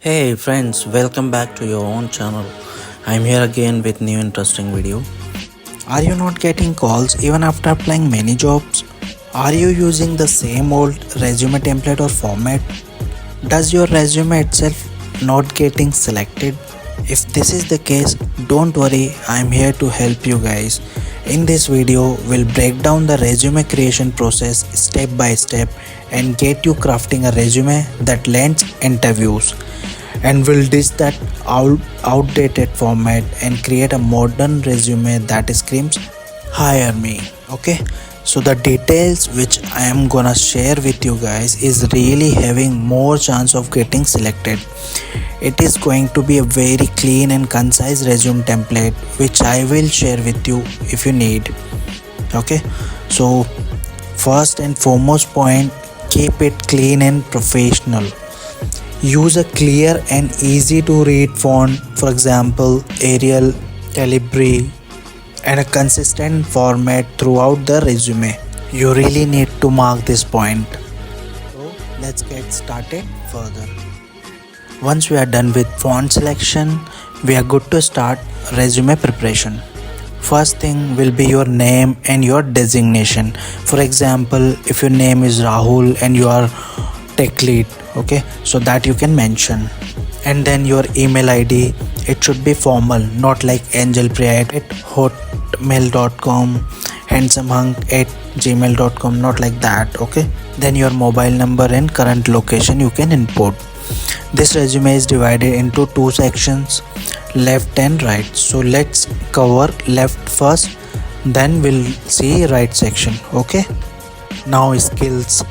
Hey friends, welcome back to your own channel. I'm here again with new interesting video. Are you not getting calls even after applying many jobs? Are you using the same old resume template or format? Does your resume itself not getting selected? If this is the case, don't worry, I'm here to help you guys. In this video, we'll break down the resume creation process step by step and get you crafting a resume that lands interviews. And we'll ditch that outdated format and create a modern resume that screams hire me. Okay, so the details which I am gonna share with you guys is really having more chance of getting selected. It is going to be a very clean and concise resume template which I will share with you if you need. Okay, so first and foremost point, keep it clean and professional. Use a clear and easy to read font, for example Arial, Calibri, and a consistent format throughout the resume. You really need to mark this point. So let's get started further. Once we are done with font selection, we are good to start resume preparation. First thing will be your name and your designation. For example, if your name is Rahul and you are tech lead, okay, so that you can mention. And then your email id, it should be formal, not like angelpriya@hotmail.com, handsomehunk@gmail.com, not like that. Okay, then your mobile number and current location you can input. This resume is divided into two sections, left and right. So let's cover left first, then we'll see right section. Okay, now skills.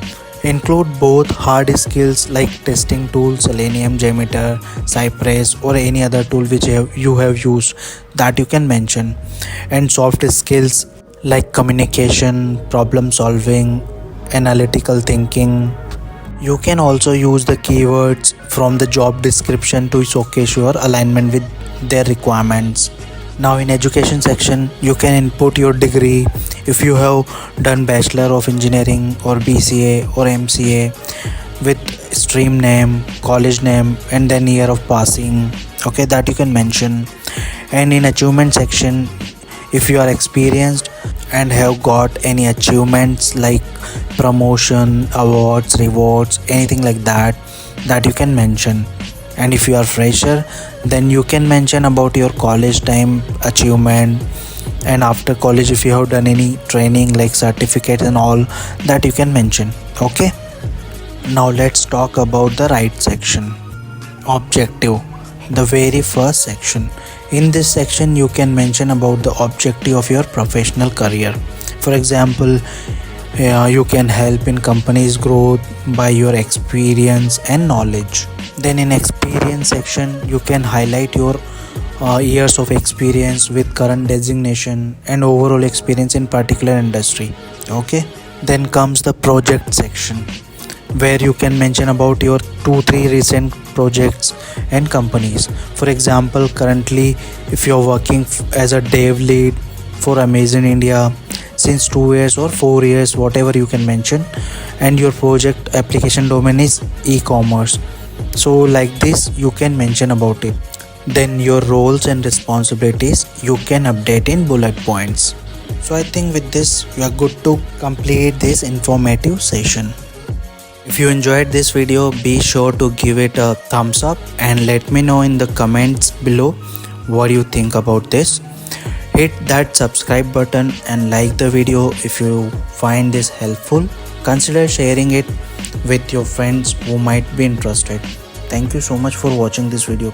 Include both hard skills like testing tools, Selenium, Jmeter, Cypress, or any other tool which you have used that you can mention, and soft skills like communication, problem solving, analytical thinking. You can also use the keywords from the job description to showcase your alignment with their requirements. Now in education section, you can input your degree if you have done Bachelor of Engineering or BCA or MCA with stream name, college name, and then year of passing. Okay, that you can mention. And in achievement section, if you are experienced and have got any achievements like promotion, awards, rewards, anything like that, that you can mention. And if you are fresher, then you can mention about your college time achievement, and after college if you have done any training like certificates and all, that you can mention. Okay, now let's talk about the right section, objective, the very first section. In this section you can mention about the objective of your professional career. For example, you can help in company's growth by your experience and knowledge. Then in experience section, you can highlight your years of experience with current designation and overall experience in particular industry. Okay, then comes the project section where you can mention about your 2-3 recent projects and companies. For example, currently if you're working as a dev lead for Amazon India since 2 years or 4 years, whatever you can mention, and your project application domain is e-commerce, so like this you can mention about it. Then your roles and responsibilities you can update in bullet points. So I think with this you are good to complete this informative session. If you enjoyed this video, be sure to give it a thumbs up and let me know in the comments below what you think about this. Hit that subscribe button and like the video if you find this helpful. Consider sharing it with your friends who might be interested. Thank you so much for watching this video.